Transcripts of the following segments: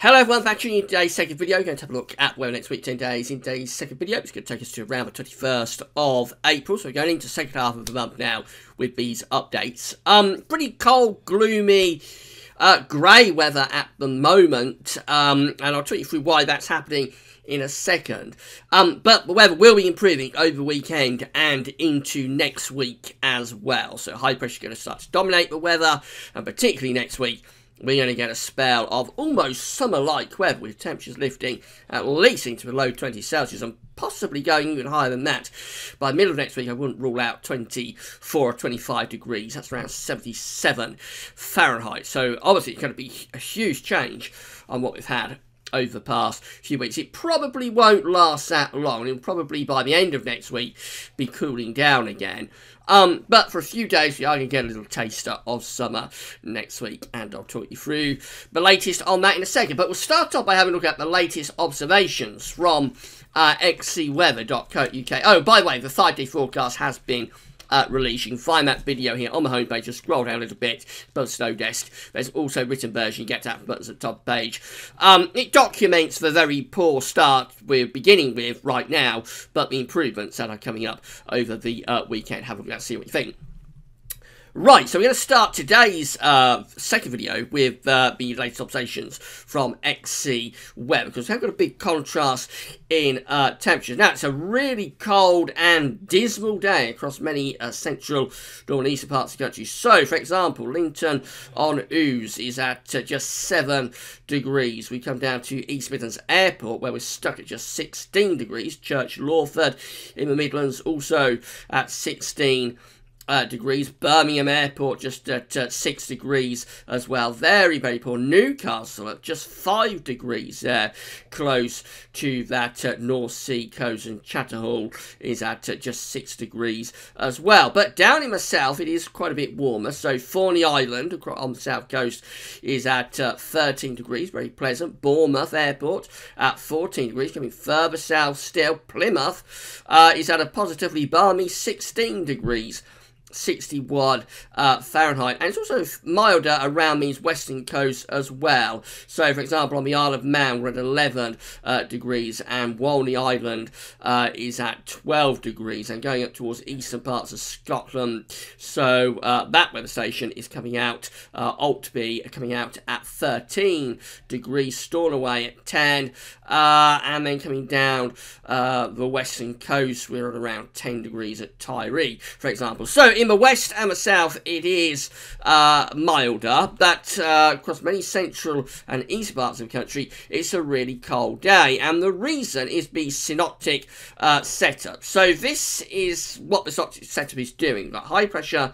Hello everyone, back to you in today's second video. We're going to have a look at weather next week, 10 days. In today's second video, it's going to take us to around the 21st of April. So we're going into the second half of the month now with these updates. Pretty cold, gloomy, grey weather at the moment. And I'll talk you through why that's happening in a second. But the weather will be improving over the weekend and into next week as well. So high pressure is going to start to dominate the weather, and particularly next week, we're going to get a spell of almost summer-like weather, with temperatures lifting at least into the low 20 Celsius and possibly going even higher than that. By the middle of next week, I wouldn't rule out 24 or 25 degrees. That's around 77 Fahrenheit. So obviously it's going to be a huge change on what we've had over the past few weeks. It probably won't last that long. It'll probably, by the end of next week, be cooling down again. But for a few days, we are going to get a little taster of summer next week, and I'll talk you through the latest on that in a second. But we'll start off by having a look at the latest observations from xcweather.co.uk. Oh, by the way, the 5-day forecast has been released. You can find that video here on the homepage. Just scroll down a little bit above the snow desk. There's also a written version. You get that buttons at the top of the page. It documents the very poor start we're beginning with right now, but the improvements that are coming up over the weekend. Have a look at that, see what you think. Right, so we're going to start today's second video with the latest observations from XC Weather, because we've got a big contrast in temperatures. Now, it's a really cold and dismal day across many central, northern, eastern parts of the country. So, for example, Linton on Ouse is at just 7 degrees. We come down to East Midlands Airport, where we're stuck at just 16 degrees. Church Lawford in the Midlands also at 16 degrees. Birmingham Airport just at 6 degrees as well. Very, very poor. Newcastle at just 5 degrees there, close to that North Sea coast, and Chatterhall is at just 6 degrees as well. But down in the south, it is quite a bit warmer. So Thorney Island on the south coast is at 13 degrees, very pleasant. Bournemouth Airport at 14 degrees, coming further south still. Plymouth is at a positively balmy 16 degrees. 61 Fahrenheit, and it's also milder around these western coasts as well. So, for example, on the Isle of Man, we're at 11 degrees, and Walney Island is at 12 degrees, and going up towards eastern parts of Scotland. So, that weather station is coming out, Altby coming out at 13 degrees, Stornoway at 10, and then coming down the western coast, we're at around 10 degrees at Tyree, for example. So, in the west and the south, it is milder, but across many central and eastern parts of the country, it's a really cold day. And the reason is the synoptic setup. So this is what the synoptic setup is doing. We've got high pressure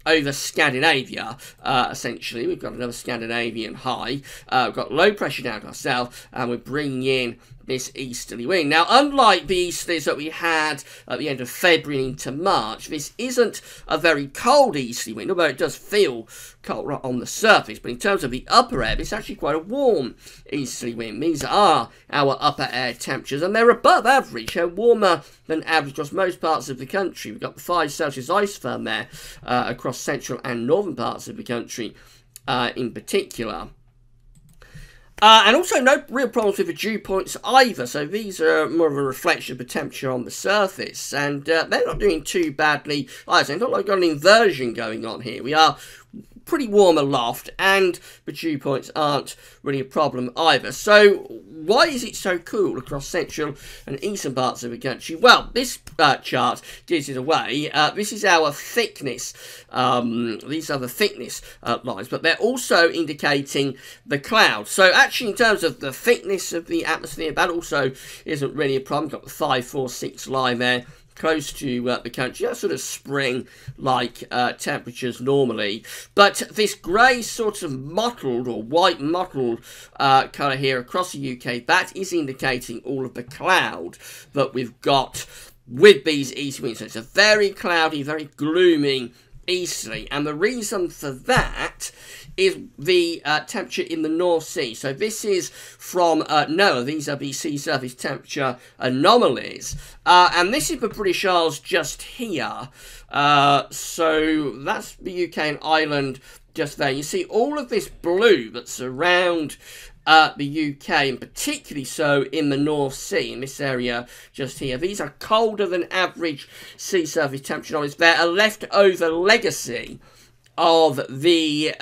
over Scandinavia, essentially. We've got another Scandinavian high. We've got low pressure down to our south, and we're bringing in this easterly wind. Now, unlike the easterlies that we had at the end of February into March, this isn't a very cold easterly wind, although it does feel cold right on the surface. But in terms of the upper air, it's actually quite a warm easterly wind. These are our upper air temperatures, and they're above average, so warmer than average across most parts of the country. We've got the 5 Celsius isotherm there across central and northern parts of the country in particular. And also no real problems with the dew points either, so these are more of a reflection of the temperature on the surface, and they're not doing too badly either. So it's not like we've got an inversion going on here. We are pretty warm aloft, and the dew points aren't really a problem either. So why is it so cool across central and eastern parts of the country? Well, this chart gives it away. This is our thickness. These are the thickness lines, but they're also indicating the clouds. So actually, in terms of the thickness of the atmosphere, that also isn't really a problem. We've got the 546 line there, close to the country. That's sort of spring-like temperatures normally. But this grey sort of mottled or white mottled colour here across the UK, that is indicating all of the cloud that we've got with these east winds. So it's a very cloudy, very gloomy easterly. And the reason for that is the temperature in the North Sea. So this is from NOAA. These are the sea surface temperature anomalies. And this is the British Isles just here. So that's the UK and Ireland just there. You see all of this blue that's around the UK, and particularly so in the North Sea, in this area just here. These are colder than average sea surface temperature anomalies. They're a leftover legacy of the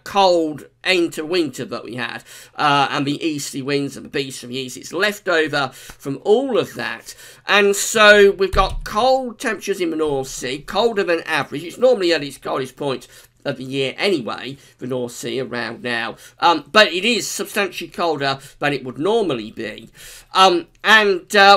cold end to winter that we had, and the easterly winds and the beasts from the east. It's left over from all of that, and so we've got cold temperatures in the North Sea, colder than average. It's normally at its coldest point of the year anyway, the North Sea around now, but it is substantially colder than it would normally be, and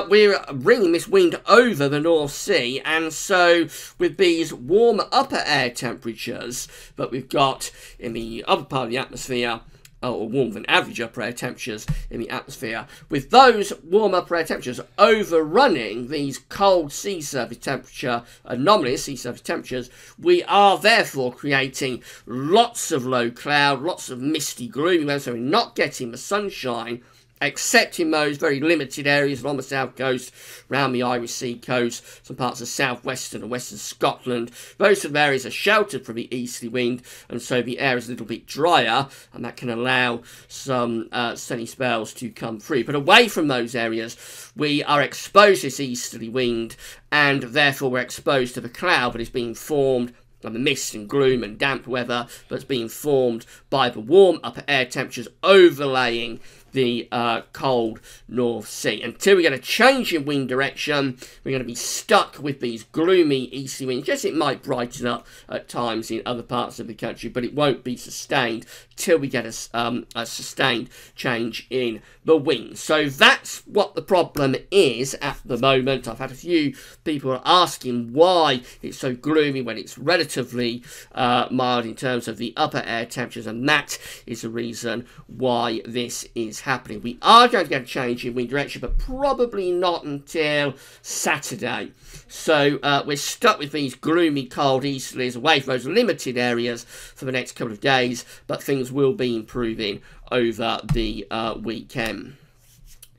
we're bringing this wind over the North Sea, and so with these warm upper air temperatures that we've got in the upper part of the atmosphere, or warmer than average upper air temperatures in the atmosphere, with those warm upper air temperatures overrunning these cold sea surface temperature anomalies, sea surface temperatures, we are therefore creating lots of low cloud, lots of misty, gloomy weather, so we're not getting the sunshine, except in those very limited areas along the south coast, around the Irish Sea coast, some parts of southwestern and western Scotland. Those sort of areas are sheltered from the easterly wind, and so the air is a little bit drier, and that can allow some sunny spells to come through. But away from those areas, we are exposed to this easterly wind, and therefore we're exposed to the cloud that is being formed, and the mist and gloom and damp weather that's being formed by the warm upper air temperatures overlaying the cold North Sea. Until we get a change in wind direction, we're going to be stuck with these gloomy easterly winds. Yes, it might brighten up at times in other parts of the country, but it won't be sustained till we get a sustained change in the wind. So that's what the problem is at the moment. I've had a few people asking why it's so gloomy when it's relatively mild in terms of the upper air temperatures, and that is the reason why this is happening. We are going to get a change in wind direction, but probably not until Saturday. So we're stuck with these gloomy cold easterlies away from those limited areas for the next couple of days, but things will be improving over the weekend.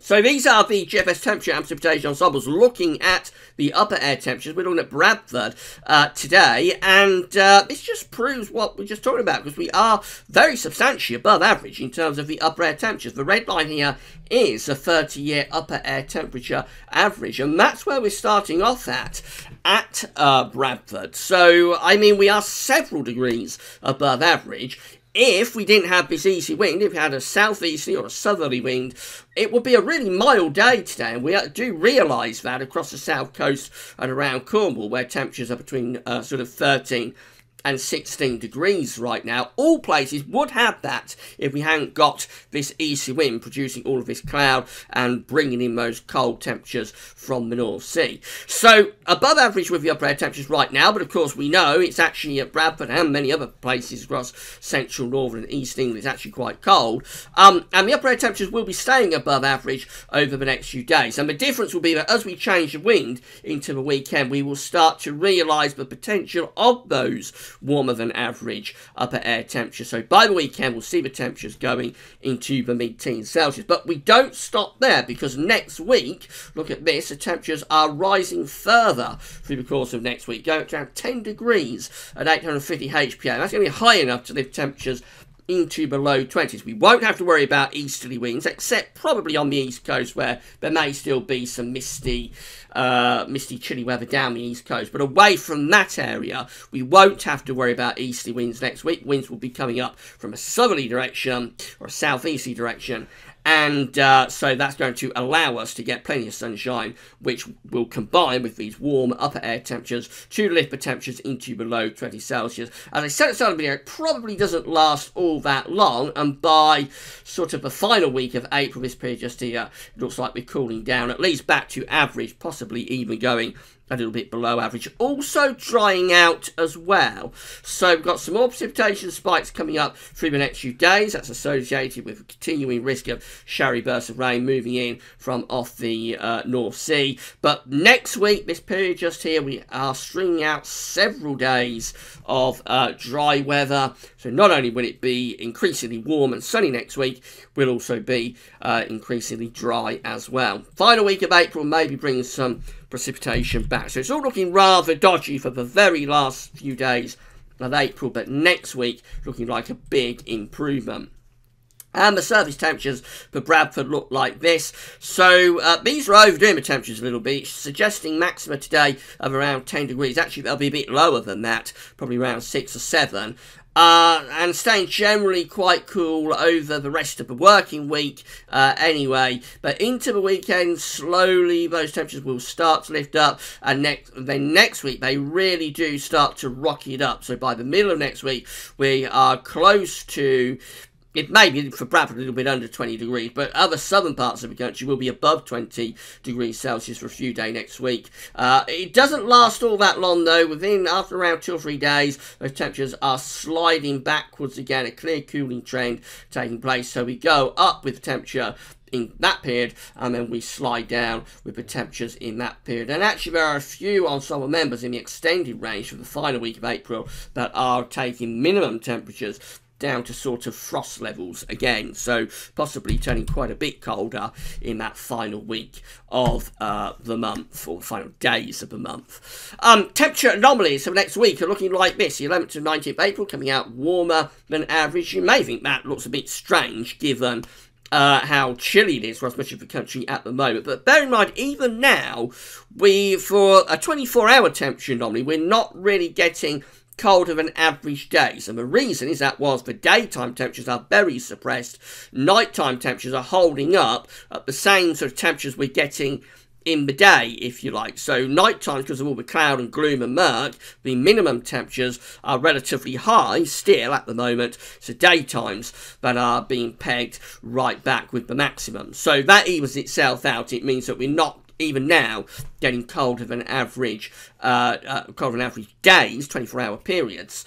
So these are the GFS temperature and precipitation ensembles looking at the upper air temperatures. We're looking at Bradford today, and this just proves what we're just talking about, because we are very substantially above average in terms of the upper air temperatures. The red line here is a 30-year upper air temperature average, and that's where we're starting off at Bradford. So, I mean, we are several degrees above average. If we didn't have this easy wind, if we had a southeasterly or a southerly wind, it would be a really mild day today, and we do realise that across the south coast and around Cornwall, where temperatures are between sort of 13 and 16 degrees right now. All places would have that if we hadn't got this easy wind producing all of this cloud and bringing in those cold temperatures from the North Sea. So above average with the upper air temperatures right now, but of course we know it's actually at Bradford and many other places across central, northern and east England, it's actually quite cold. And the upper air temperatures will be staying above average over the next few days. And the difference will be that as we change the wind into the weekend, we will start to realise the potential of those warmer than average upper air temperatures. So by the weekend, we'll see the temperatures going into the mid-teens Celsius. But we don't stop there, because next week, look at this, the temperatures are rising further through the course of next week, going up to around 10 degrees at 850 HPA. That's going to be high enough to lift temperatures into the low 20s. We won't have to worry about easterly winds, except probably on the east coast, where there may still be some misty, chilly weather down the east coast. But away from that area, we won't have to worry about easterly winds next week. Winds will be coming up from a southerly direction or a southeasterly direction, and so that's going to allow us to get plenty of sunshine, which will combine with these warm upper air temperatures to lift the temperatures into below 20 Celsius. As I said at the start of the video, it probably doesn't last all that long, and by sort of the final week of April, this period just here, it looks like we're cooling down, at least back to average, possibly even going a little bit below average. Also drying out as well. So we've got some more precipitation spikes coming up through the next few days. That's associated with a continuing risk of showery bursts of rain moving in from off the North Sea. But next week, this period just here, we are stringing out several days of dry weather. So not only will it be increasingly warm and sunny next week, will also be increasingly dry as well. Final week of April maybe bringing some precipitation back. So it's all looking rather dodgy for the very last few days of April, but next week looking like a big improvement. And the surface temperatures for Bradford look like this. So these are overdoing the temperatures a little bit, suggesting maxima today of around 10 degrees. Actually, they'll be a bit lower than that, probably around 6 or 7. And staying generally quite cool over the rest of the working week anyway. But into the weekend, slowly those temperatures will start to lift up. And then next week, they really do start to rocket up. So by the middle of next week, we are close to... It may be for Bradford a little bit under 20 degrees, but other southern parts of the country will be above 20 degrees Celsius for a few days next week. It doesn't last all that long though. After around 2 or 3 days, those temperatures are sliding backwards again, a clear cooling trend taking place. So we go up with the temperature in that period, and then we slide down with the temperatures in that period. And actually there are a few ensemble members in the extended range for the final week of April that are taking minimum temperatures down to sort of frost levels again, so possibly turning quite a bit colder in that final week of the month, or final days of the month. Temperature anomalies for next week are looking like this. The 11th to 19th April coming out warmer than average. You may think that looks a bit strange given how chilly it is for much of the country at the moment. But bear in mind, even now, for a 24-hour temperature anomaly, we're not really getting colder than average days, and the reason is that whilst the daytime temperatures are very suppressed, nighttime temperatures are holding up at the same sort of temperatures we're getting in the day, if you like. So nighttime, because of all the cloud and gloom and murk, the minimum temperatures are relatively high still at the moment. So daytimes that are being pegged right back with the maximum. So that evens itself out. It means that we're not even now getting colder than average days, 24-hour periods.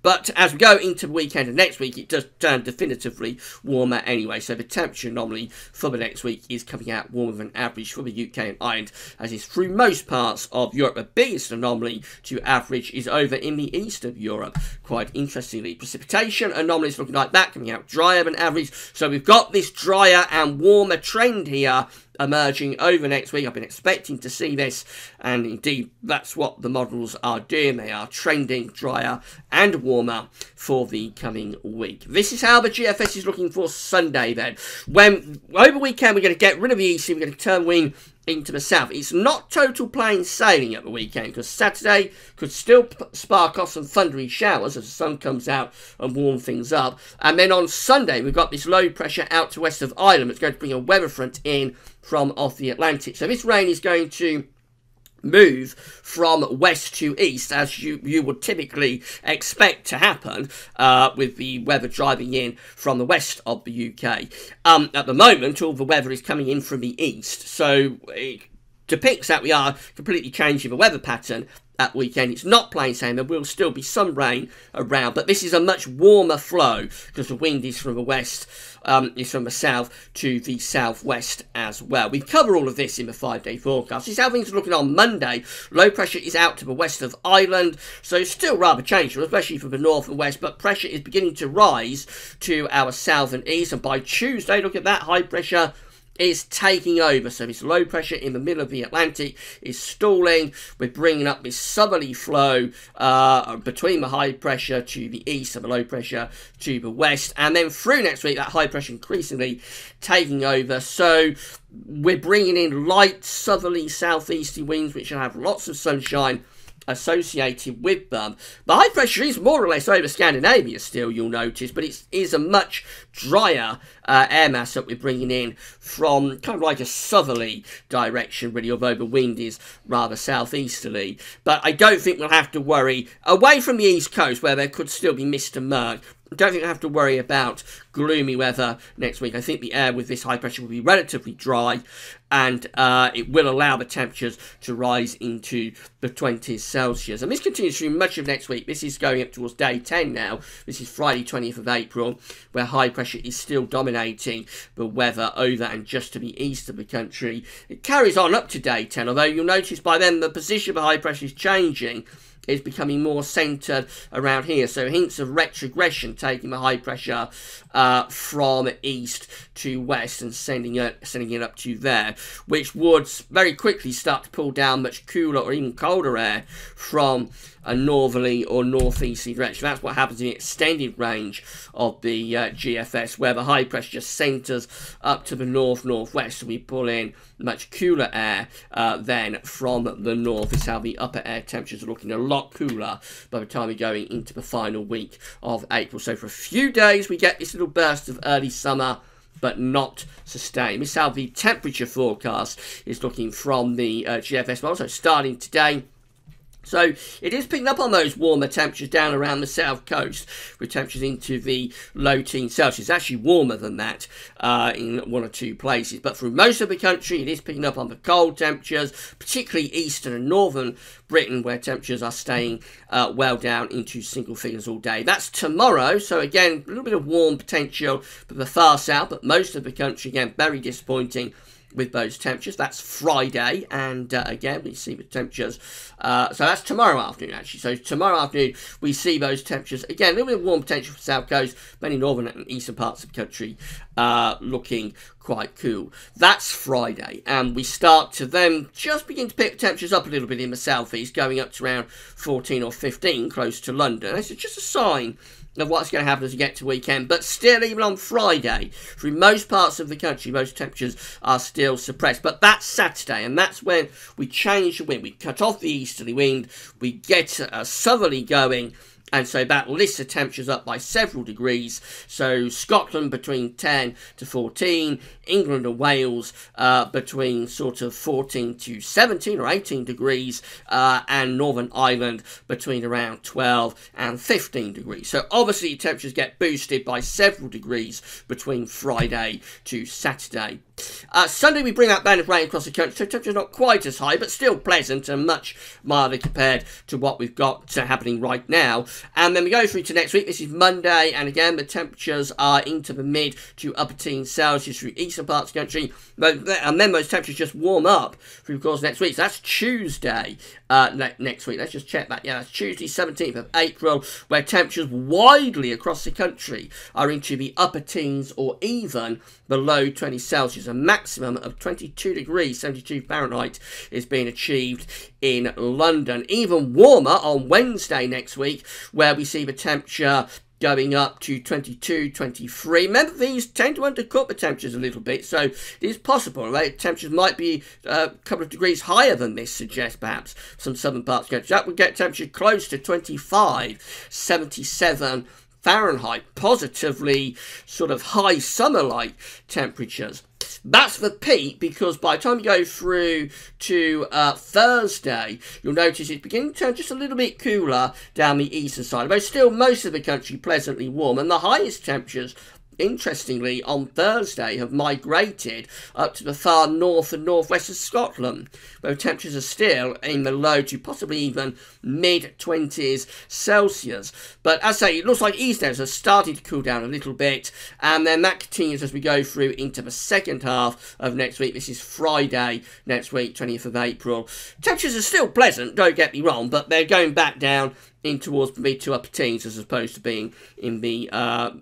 But as we go into the weekend and next week, it does turn definitively warmer anyway. So the temperature anomaly for the next week is coming out warmer than average for the UK and Ireland, as is through most parts of Europe. The biggest anomaly to average is over in the east of Europe, quite interestingly. Precipitation anomalies looking like that, coming out drier than average. So we've got this drier and warmer trend here emerging over next week. I've been expecting to see this, and indeed that's what the models are doing. They are trending drier and warmer for the coming week. This is how the GFS is looking for Sunday then. When over weekend we're going to get rid of the east, we're going to turn wind into the south. It's not total plain sailing at the weekend, because Saturday could still spark off some thundery showers as the sun comes out and warm things up. And then on Sunday we've got this low pressure out to west of Ireland that's going to bring a weather front in from off the Atlantic. So this rain is going to move from west to east, as you would typically expect to happen with the weather driving in from the west of the UK. At the moment, all the weather is coming in from the east, so it depicts that we are completely changing the weather pattern at weekend. It's not plain sailing. There will still be some rain around, but this is a much warmer flow because the wind is from the west, is from the south to the southwest as well. We cover all of this in the 5-day forecast. This is how things are looking on Monday. Low pressure is out to the west of Ireland, so still rather changeable, especially for the north and west, but pressure is beginning to rise to our south and east, and by Tuesday, look at that, high pressure is taking over. So this low pressure in the middle of the Atlantic is stalling. We're bringing up this southerly flow between the high pressure to the east and the low pressure to the west, and then through next week that high pressure increasingly taking over. So we're bringing in light southerly southeasterly winds, which will have lots of sunshine associated with them. The high pressure is more or less over Scandinavia still, you'll notice, but it is a much drier air mass that we're bringing in from kind of like a southerly direction, really, although the wind is rather southeasterly. But I don't think we'll have to worry, away from the east coast where there could still be mist and murk, I don't think I have to worry about gloomy weather next week. I think the air with this high pressure will be relatively dry, and it will allow the temperatures to rise into the 20s Celsius. And this continues through much of next week. This is going up towards day 10 now. This is Friday 20th of April, where high pressure is still dominating the weather over and just to the east of the country. It carries on up to day 10, although you'll notice by then the position of the high pressure is changing. Is becoming more centred around here. So hints of retrogression, taking the high pressure from east to west and sending it up to there, which would very quickly start to pull down much cooler or even colder air from a northerly or northeasterly direction. That's what happens in the extended range of the GFS, where the high pressure just centres up to the north-northwest. So we pull in much cooler air then from the north. Is how the upper air temperatures are looking a lot cooler by the time we're going into the final week of April. So for a few days we get this little burst of early summer, but not sustained. This is how the temperature forecast is looking from the GFS model. So starting today, so it is picking up on those warmer temperatures down around the south coast, with temperatures into the low teens Celsius. It's actually warmer than that in one or two places. But through most of the country, it is picking up on the cold temperatures, particularly eastern and northern Britain, where temperatures are staying well down into single figures all day. That's tomorrow. So again, a little bit of warm potential for the far south, but most of the country, again, very disappointing with those temperatures. That's Friday, and again we see the temperatures, so that's tomorrow afternoon actually. So tomorrow afternoon we see those temperatures again, a little bit of warm potential for the south coast, many northern and eastern parts of the country looking quite cool. That's Friday, and we start to then just begin to pick temperatures up a little bit in the southeast, going up to around 14 or 15 close to London. This is just a sign of what's going to happen as we get to weekend. But still, even on Friday, through most parts of the country, most temperatures are still suppressed. But that's Saturday, and that's when we change the wind. We cut off the easterly wind, we get a southerly going, and so that lifts the temperatures up by several degrees. So Scotland between 10 to 14, England and Wales between sort of 14 to 17 or 18 degrees, and Northern Ireland between around 12 and 15 degrees. So obviously temperatures get boosted by several degrees between Friday to Saturday. Sunday we bring that band of rain across the country, so temperatures not quite as high, but still pleasant and much milder compared to what we've got happening right now. And then we go through to next week. This is Monday, and again the temperatures are into the mid to upper teens Celsius through eastern parts of the country, and then those temperatures just warm up through the course of next week. So that's Tuesday next week. Let's just check that. Yeah, that's Tuesday 17th of April, where temperatures widely across the country are into the upper teens or even below 20 Celsius. A maximum of 22 degrees, 72 Fahrenheit is being achieved in London. Even warmer on Wednesday next week, where we see the temperature going up to 22, 23. Remember, these tend to undercut the temperatures a little bit, so it is possible, right? Temperatures might be a couple of degrees higher than this suggests, perhaps, some southern parts of the country. That would get temperature close to 25, 77 Fahrenheit, positively sort of high summer-like temperatures. That's the peak, because by the time you go through to Thursday, you'll notice it's beginning to turn just a little bit cooler down the eastern side, but still most of the country pleasantly warm, and the highest temperatures, interestingly, on Thursday have migrated up to the far north and northwest of Scotland, where temperatures are still in the low to possibly even mid-20s Celsius. But as I say, it looks like east areas are starting to cool down a little bit, and then that continues as we go through into the second half of next week. This is Friday next week, 20th of April. Temperatures are still pleasant, don't get me wrong, but they're going back down in towards the mid to upper teens as opposed to being in the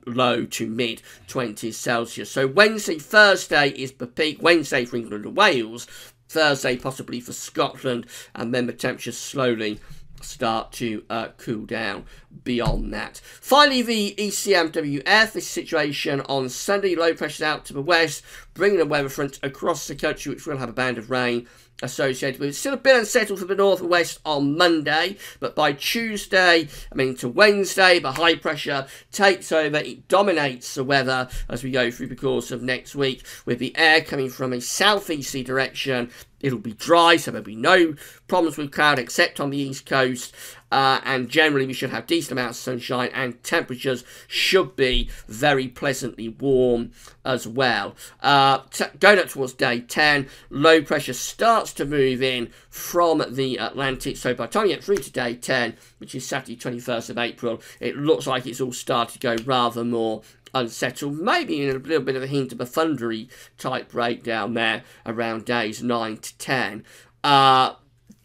low to mid 20s Celsius. So Wednesday, Thursday is the peak. Wednesday for England and Wales, Thursday possibly for Scotland, and then the temperatures slowly start to cool down beyond that. Finally, the ECMWF, this situation on Sunday, low pressures out to the west, bringing a weather front across the country, which will have a band of rain associated with it. Still a bit unsettled for the north and west on Monday, but by Tuesday, to Wednesday, the high pressure takes over. It dominates the weather as we go through the course of next week, with the air coming from a southeasterly direction. It'll be dry, so there'll be no problems with cloud except on the east coast, and generally we should have decent amounts of sunshine, and temperatures should be very pleasantly warm as well. Going up towards day 10, low pressure starts to move in from the Atlantic, so by the time you get through to day 10, which is Saturday 21st of April, it looks like it's all started to go rather more unsettled, maybe in a little bit of a hint of a thundery type breakdown there around days 9 to 10.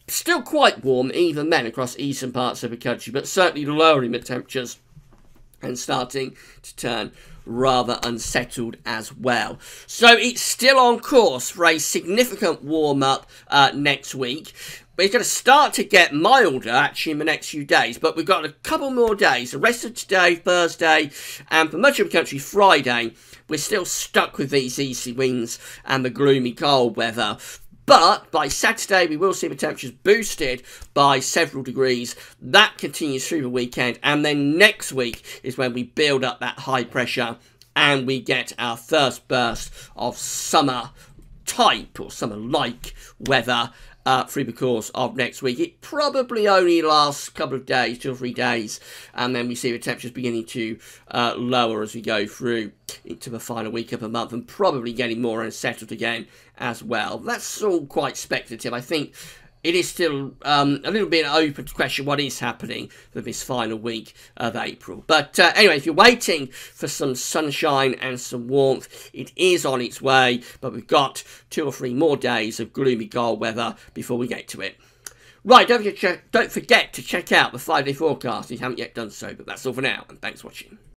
Still quite warm even then across eastern parts of the country, but certainly lowering the temperatures and starting to turn rather unsettled as well. So it's still on course for a significant warm-up next week. But it's going to start to get milder, actually, in the next few days. But we've got a couple more days. The rest of today, Thursday, and for much of the country, Friday, we're still stuck with these easy winds and the gloomy cold weather. But by Saturday, we will see the temperatures boosted by several degrees. That continues through the weekend. And then next week is when we build up that high pressure and we get our first burst of summer type or summer-like weather through the course of next week. It probably only lasts a couple of days, 2 or 3 days, and then we see the temperatures beginning to lower as we go through into the final week of the month, and probably getting more unsettled again as well. That's all quite speculative. I think it is still a little bit open to question what is happening for this final week of April. But anyway, if you're waiting for some sunshine and some warmth, it is on its way. But we've got 2 or 3 more days of gloomy cold weather before we get to it. Right, don't forget to check out the 5-day forecast if you haven't yet done so. But that's all for now, and thanks for watching.